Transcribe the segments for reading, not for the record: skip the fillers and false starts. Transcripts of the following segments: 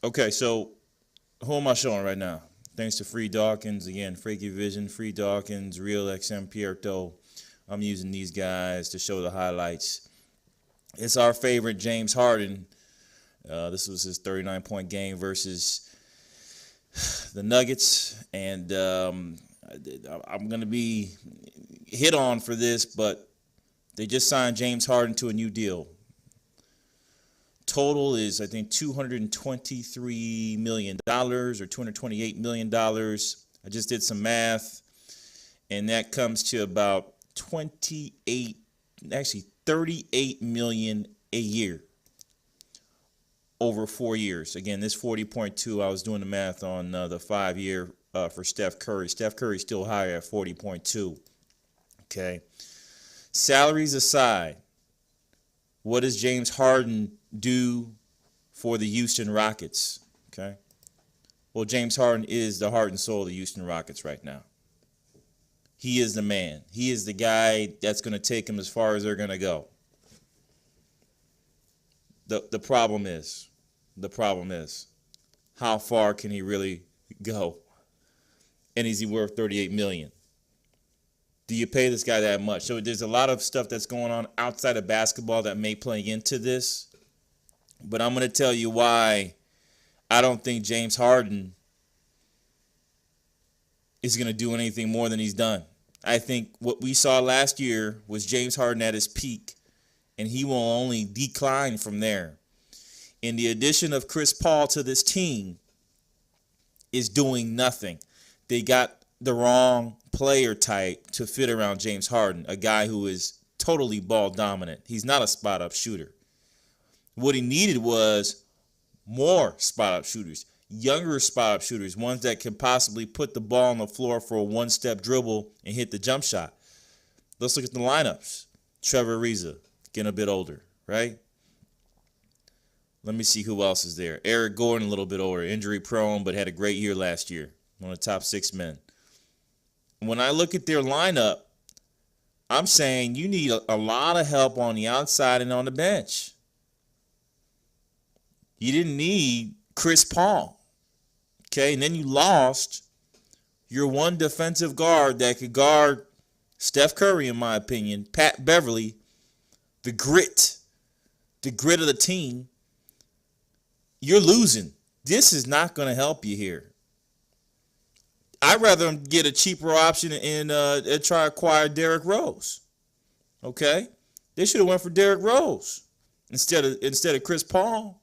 Okay, so who am I showing right now? Thanks to Free Dawkins. Again, Freaky Vision, Free Dawkins, Real XM Pierto. I'm using these guys to show the highlights. It's our favorite James Harden. This was his 39-point game versus the Nuggets. And I'm going to be hit on for this, but they just signed James Harden to a new deal. Total is, I think, $223 million or $228 million. I just did some math, and that comes to about 38 million a year over 4 years. Again, this 40.2, I was doing the math on the 5 year for Steph Curry. Steph Curry's still higher at 40.2. Okay. Salaries aside, what does James Harden do for the Houston Rockets? Okay. Well, James Harden is the heart and soul of the Houston Rockets right now. He is the man. He is the guy that's going to take them as far as they're going to go. The problem is, how far can he really go? And is he worth $38 million? Do you pay this guy that much? So there's a lot of stuff that's going on outside of basketball that may play into this. But I'm going to tell you why I don't think James Harden is going to do anything more than he's done. I think what we saw last year was James Harden at his peak, and he will only decline from there. And the addition of Chris Paul to this team is doing nothing. They got the wrong player type to fit around James Harden, a guy who is totally ball dominant. He's not a spot-up shooter. What he needed was more spot-up shooters, younger spot-up shooters, ones that can possibly put the ball on the floor for a one-step dribble and hit the jump shot. Let's look at the lineups. Trevor Ariza, getting a bit older, right? Let me see who else is there. Eric Gordon, a little bit older, injury-prone, but had a great year last year. One of the top 6 men. When I look at their lineup, I'm saying you need a lot of help on the outside and on the bench. You didn't need Chris Paul. Okay, and then you lost your one defensive guard that could guard Steph Curry, in my opinion, Pat Beverly, the grit of the team. You're losing. This is not going to help you here. I'd rather get a cheaper option and try to acquire Derrick Rose. Okay, they should have went for Derrick Rose instead of Chris Paul.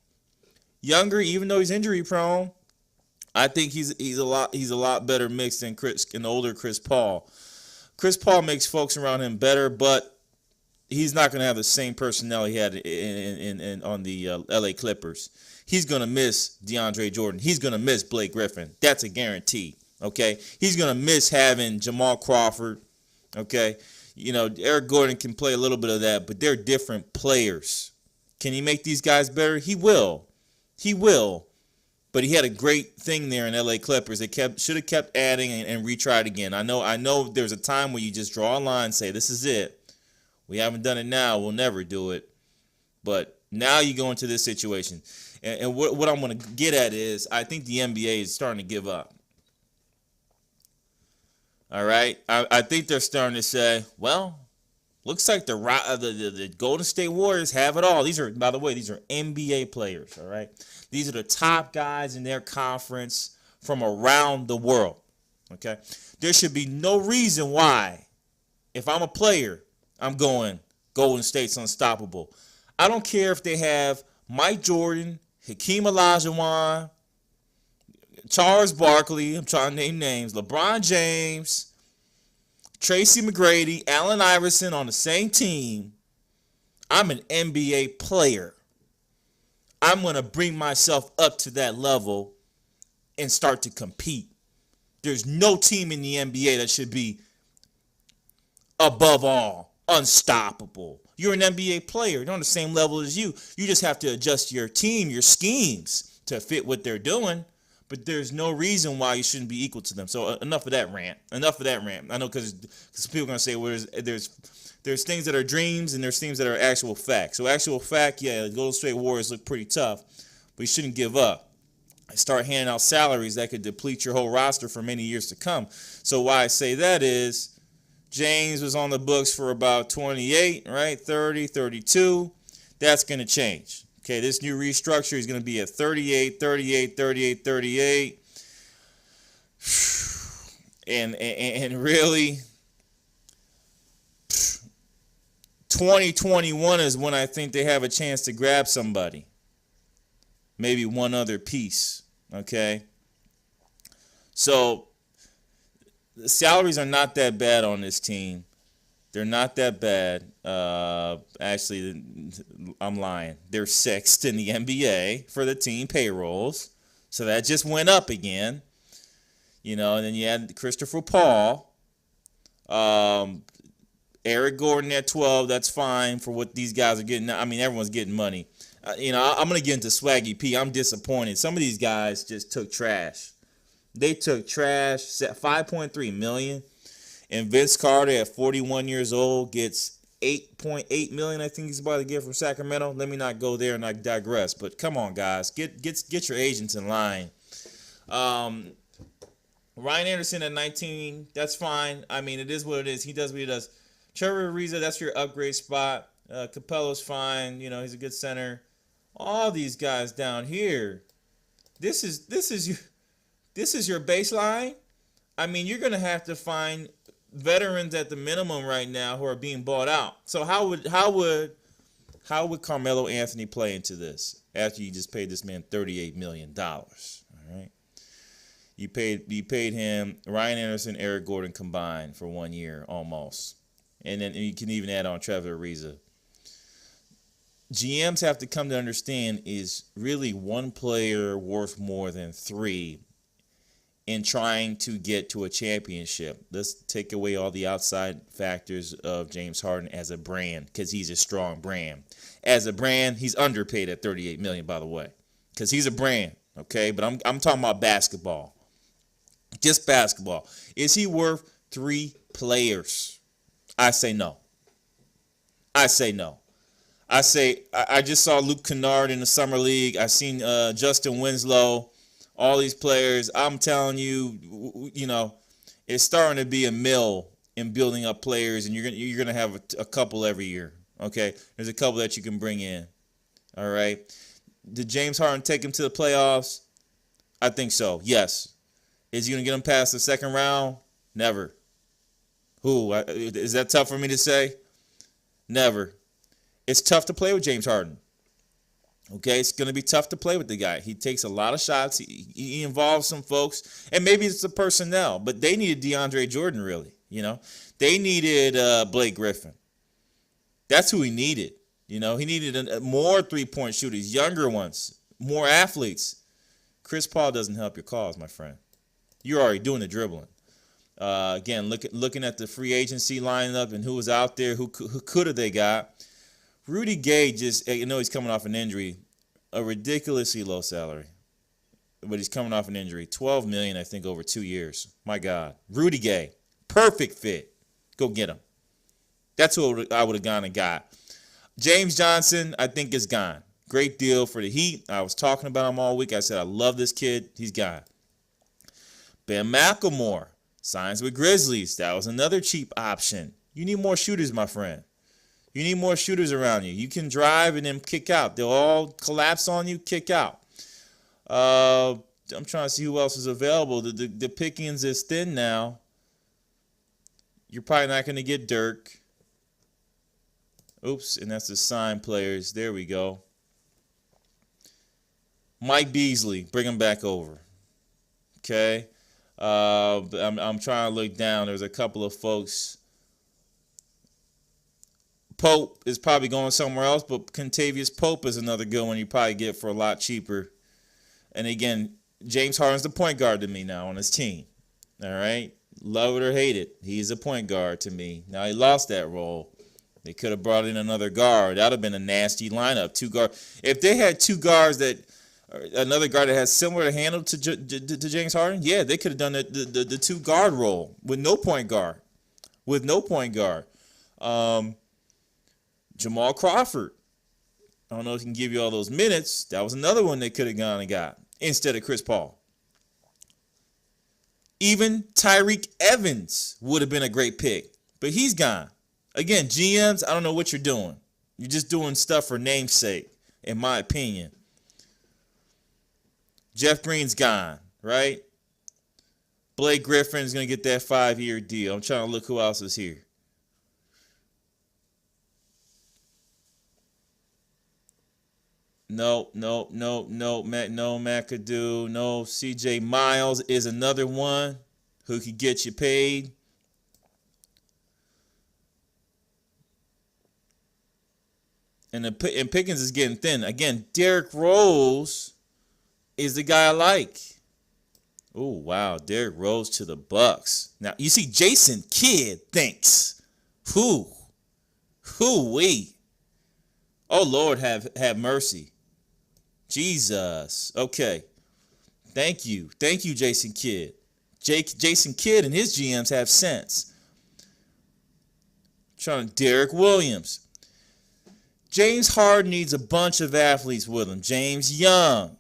Younger, even though he's injury prone, I think he's a lot better mix than an older Chris Paul. Chris Paul makes folks around him better, but he's not going to have the same personnel he had on the LA Clippers. He's going to miss DeAndre Jordan. He's going to miss Blake Griffin. That's a guarantee. Okay, he's going to miss having Jamal Crawford. Okay, you know, Eric Gordon can play a little bit of that, but they're different players. Can he make these guys better? He will. He will. But he had a great thing there in LA Clippers. They should have kept adding and retried again. I know there's a time where you just draw a line and say, this is it. We haven't done it now. We'll never do it. But now you go into this situation. And what I'm going to get at is I think the NBA is starting to give up. All right? I think they're starting to say, well, looks like the Golden State Warriors have it all. By the way, these are NBA players, all right? These are the top guys in their conference from around the world, okay? There should be no reason why, if I'm a player, I'm going Golden State's unstoppable. I don't care if they have Mike Jordan, Hakeem Olajuwon, Charles Barkley, I'm trying to name names, LeBron James, Tracy McGrady, Allen Iverson on the same team. I'm an NBA player. I'm going to bring myself up to that level and start to compete. There's no team in the NBA that should be above all, unstoppable. You're an NBA player. You're on the same level as you. You just have to adjust your team, your schemes to fit what they're doing. But there's no reason why you shouldn't be equal to them. So enough of that rant. I know because people are going to say, well, there's things that are dreams and there's things that are actual facts. So actual fact, yeah, the Golden State Warriors look pretty tough, but you shouldn't give up. start handing out salaries that could deplete your whole roster for many years to come. So why I say that is James was on the books for about 28, right? 30, 32. That's going to change. Okay, this new restructure is going to be at 38, 38, 38, 38. And really 2021 is when I think they have a chance to grab somebody. Maybe one other piece, okay? So the salaries are not that bad on this team. They're not that bad. Actually, I'm lying. They're sixth in the NBA for the team payrolls. So that just went up again. You know, and then you had Christopher Paul. Eric Gordon at 12. That's fine for what these guys are getting. I mean, everyone's getting money. You know, I'm going to get into Swaggy P. I'm disappointed. Some of these guys just took trash. They took trash, set $5.3 million. And Vince Carter at 41 years old gets $8.8 million. I think he's about to get from Sacramento. Let me not go there and I digress. But come on, guys. Get your agents in line. Ryan Anderson at 19, that's fine. I mean, it is what it is. He does what he does. Trevor Ariza, that's your upgrade spot. Capello's fine. You know, he's a good center. All these guys down here, this is your baseline. I mean, you're gonna have to find veterans at the minimum right now who are being bought out. So how would Carmelo Anthony play into this after you just paid this man $38 million? All right, you paid him Ryan Anderson, Eric Gordon combined for 1 year almost, and then you can even add on Trevor Ariza. GMs have to come to understand is really one player worth more than three in trying to get to a championship. Let's take away all the outside factors of James Harden as a brand, because he's a strong brand. As a brand, he's underpaid at $38 million, by the way, because he's a brand. Okay, but I'm talking about basketball, just basketball. Is he worth three players? I say no. I just saw Luke Kennard in the summer league. I seen Justin Winslow. All these players, I'm telling you, you know, it's starting to be a mill in building up players, and you're gonna have a couple every year. Okay, there's a couple that you can bring in. All right, did James Harden take him to the playoffs? I think so. Yes. Is he gonna get him past the second round? Never. Is that tough for me to say? Never. It's tough to play with James Harden. Okay, it's going to be tough to play with the guy. He takes a lot of shots. He involves some folks. And maybe it's the personnel. But they needed DeAndre Jordan, really. You know, they needed Blake Griffin. That's who he needed. You know, he needed more three-point shooters, younger ones, more athletes. Chris Paul doesn't help your cause, my friend. You're already doing the dribbling. Again, looking at the free agency lineup and who was out there, who could have they got. Rudy Gay just, you know, he's coming off an injury, a ridiculously low salary, but he's coming off an injury. $12 million, I think, over 2 years. My God. Rudy Gay, perfect fit. Go get him. That's who I would have gone and got. James Johnson, I think, is gone. Great deal for the Heat. I was talking about him all week. I said, I love this kid. He's gone. Ben McLemore signs with Grizzlies. That was another cheap option. You need more shooters, my friend. You need more shooters around you. You can drive and then kick out. They'll all collapse on you, kick out. I'm trying to see who else is available. The pickings is thin now. You're probably not going to get Dirk. Oops, and that's the signed players. There we go. Mike Beasley, bring him back over. Okay. I'm trying to look down. There's a couple of folks. Pope is probably going somewhere else, but Contavious Pope is another good one you probably get for a lot cheaper. And again, James Harden's the point guard to me now on his team. All right? Love it or hate it, he's a point guard to me. Now, he lost that role. They could have brought in another guard. That would have been a nasty lineup. Two guards. If they had two guards another guard that has similar handle to James Harden, yeah, they could have done the two guard role with no point guard. Jamal Crawford. I don't know if he can give you all those minutes. That was another one they could have gone and got. instead of Chris Paul. Even Tyreek Evans would have been a great pick, but he's gone. Again, GMs, I don't know what you're doing. You're just doing stuff for namesake, in my opinion. Jeff Green's gone, right? Blake Griffin's going to get that 5-year deal. I'm trying to look who else is here. No, McAdoo. No, CJ Miles is another one who could get you paid. And Pickens is getting thin. Again, Derrick Rose is the guy I like. Oh, wow. Derrick Rose to the Bucks. Now, you see, Jason Kidd thinks. Who-wee. Oh, Lord, have mercy. Jesus. Okay. Thank you, Jason Kidd. Jason Kidd and his GMs have sense. Derrick Williams. James Harden needs a bunch of athletes with him. James Young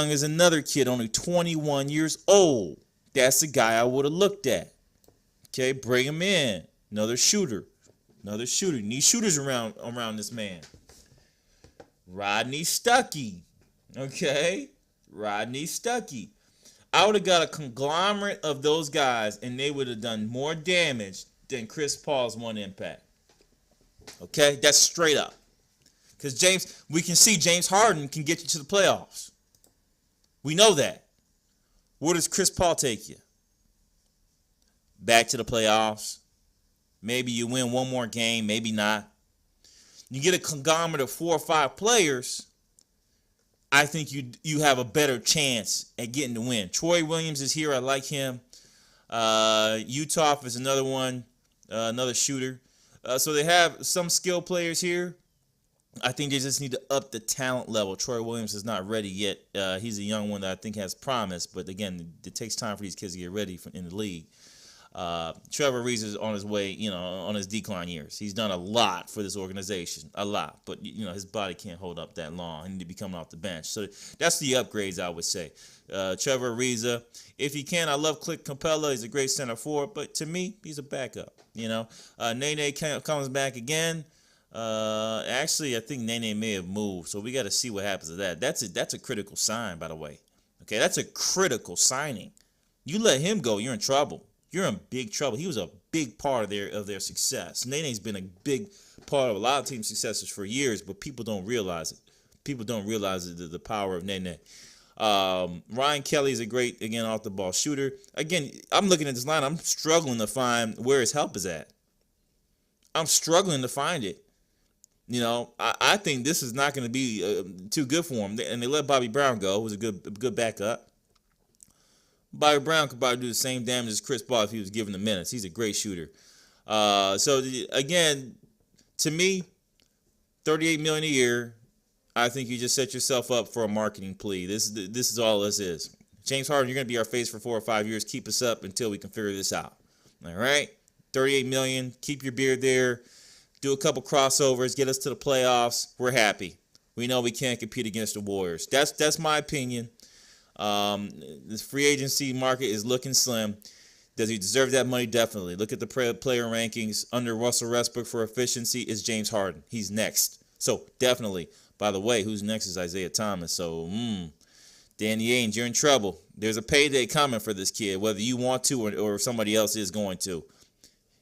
is another kid, only 21 years old. That's the guy I would have looked at. Okay, bring him in. Another shooter. You need shooters around this man. Rodney Stuckey. Okay? Rodney Stuckey. I would have got a conglomerate of those guys, and they would have done more damage than Chris Paul's one impact. Okay? That's straight up. Because we can see James Harden can get you to the playoffs. We know that. Where does Chris Paul take you? Back to the playoffs. Maybe you win one more game, maybe not. You get a conglomerate of 4 or 5 players, I think you have a better chance at getting the win. Troy Williams is here. I like him. Utah is another one, another shooter. So they have some skill players here. I think they just need to up the talent level. Troy Williams is not ready yet. He's a young one that I think has promise, but again, it takes time for these kids to get ready in the league. Trevor Ariza is on his way, on his decline years. He's done a lot for this organization, a lot, but his body can't hold up that long. He need to be coming off the bench. So that's the upgrades, I would say. Trevor Ariza, if he can, I love Clint Capella. He's a great center forward, but to me, he's a backup. Nene comes back again. Actually, I think Nene may have moved, so we got to see what happens to that. That's a critical sign, by the way. Okay, that's a critical signing. You let him go, you're in trouble. You're in big trouble. He was a big part of their success. Nene's been a big part of a lot of team successes for years, but people don't realize it. People don't realize the power of Nene. Ryan Kelly is a great, again, off the ball shooter. Again, I'm looking at this line. I'm struggling to find where his help is at. I'm struggling to find it. I think this is not going to be too good for him. And they let Bobby Brown go, who was a good backup. Bobby Brown could probably do the same damage as Chris Paul if he was given the minutes. He's a great shooter. Again, to me, $38 million a year. I think you just set yourself up for a marketing plea. This is all this is. James Harden, you're going to be our face for 4 or 5 years. Keep us up until we can figure this out. All right? $38 million. Keep your beard there. Do a couple crossovers. Get us to the playoffs. We're happy. We know we can't compete against the Warriors. That's my opinion. This free agency market is looking slim. Does he deserve that money? Definitely. Look at the player rankings. Under Russell Westbrook for efficiency is James Harden. He's next. So definitely. By the way, who's next is Isaiah Thomas. So, Danny Ainge, you're in trouble. There's a payday coming for this kid, whether you want to or somebody else is going to.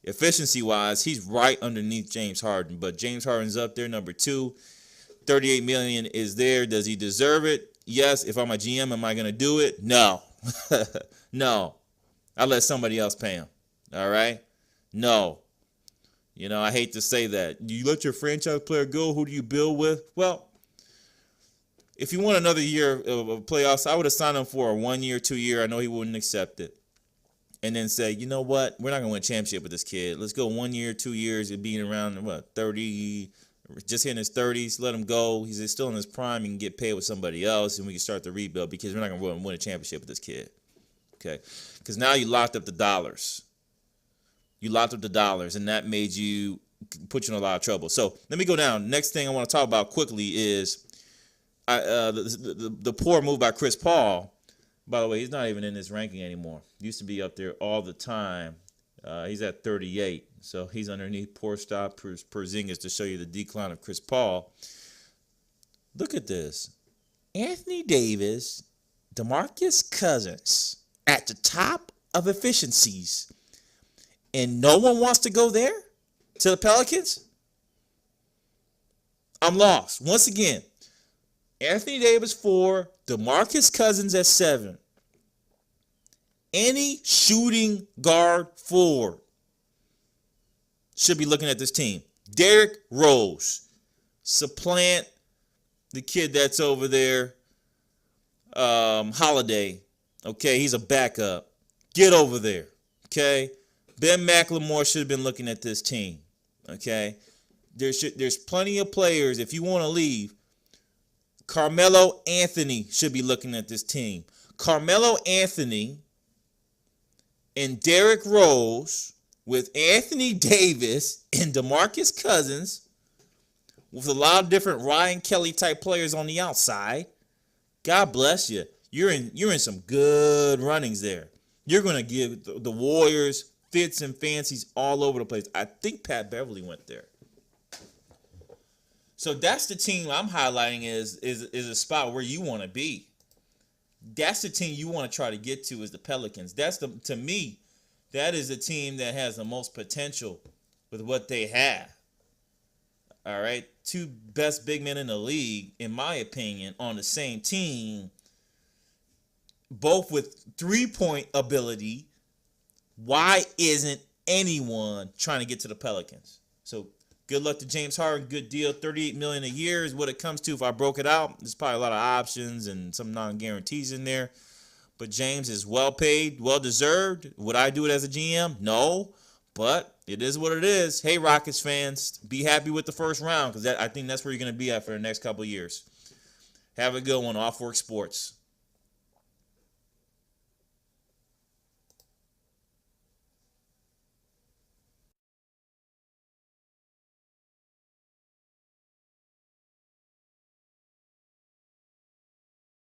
Efficiency-wise, he's right underneath James Harden. But James Harden's up there, number 2. $38 million is there. Does he deserve it? Yes. If I'm a GM, am I going to do it? No. No. I'll let somebody else pay him. All right? No. I hate to say that. You let your franchise player go, who do you build with? Well, if you want another year of playoffs, I would have signed him for a 1 year, 2 year. I know he wouldn't accept it. And then say, you know what? We're not going to win a championship with this kid. Let's go 1 year, 2 years, and being around, 30, just hitting his 30s. Let him go. He's still in his prime. He can get paid with somebody else, and we can start the rebuild because we're not going to win a championship with this kid. Okay? Because now you locked up the dollars. And that made you put you in a lot of trouble. So let me go down. Next thing I want to talk about quickly is the poor move by Chris Paul. By the way, he's not even in this ranking anymore. Used to be up there all the time. He's at 38, so he's underneath poor stop Porzingis to show you the decline of Chris Paul. Look at this. Anthony Davis, DeMarcus Cousins at the top of efficiencies, and no one wants to go there to the Pelicans? I'm lost. Once again, Anthony Davis 4, DeMarcus Cousins at 7. Any shooting guard forward should be looking at this team. Derrick Rose. Supplant the kid that's over there, Holiday. Okay, he's a backup. Get over there. Okay, Ben McLemore should have been looking at this team. Okay, there's plenty of players. If you want to leave, Carmelo Anthony should be looking at this team. Carmelo Anthony and Derrick Rose with Anthony Davis and DeMarcus Cousins with a lot of different Ryan Kelly type players on the outside. God bless you. You're in some good runnings there. You're going to give the Warriors fits and fancies all over the place. I think Pat Beverly went there. So that's the team I'm highlighting is a spot where you want to be. That's the team you want to try to get to is the Pelicans. To me, that is the team that has the most potential with what they have. All right, 2 best big men in the league, in my opinion, on the same team, both with 3-point ability. Why isn't anyone trying to get to the Pelicans? So good luck to James Harden. Good deal. $38 million a year is what it comes to. If I broke it out, there's probably a lot of options and some non-guarantees in there. But James is well paid, well deserved. Would I do it as a GM? No. But it is what it is. Hey, Rockets fans, be happy with the first round because I think that's where you're going to be at for the next couple of years. Have a good one. Off Work Sports.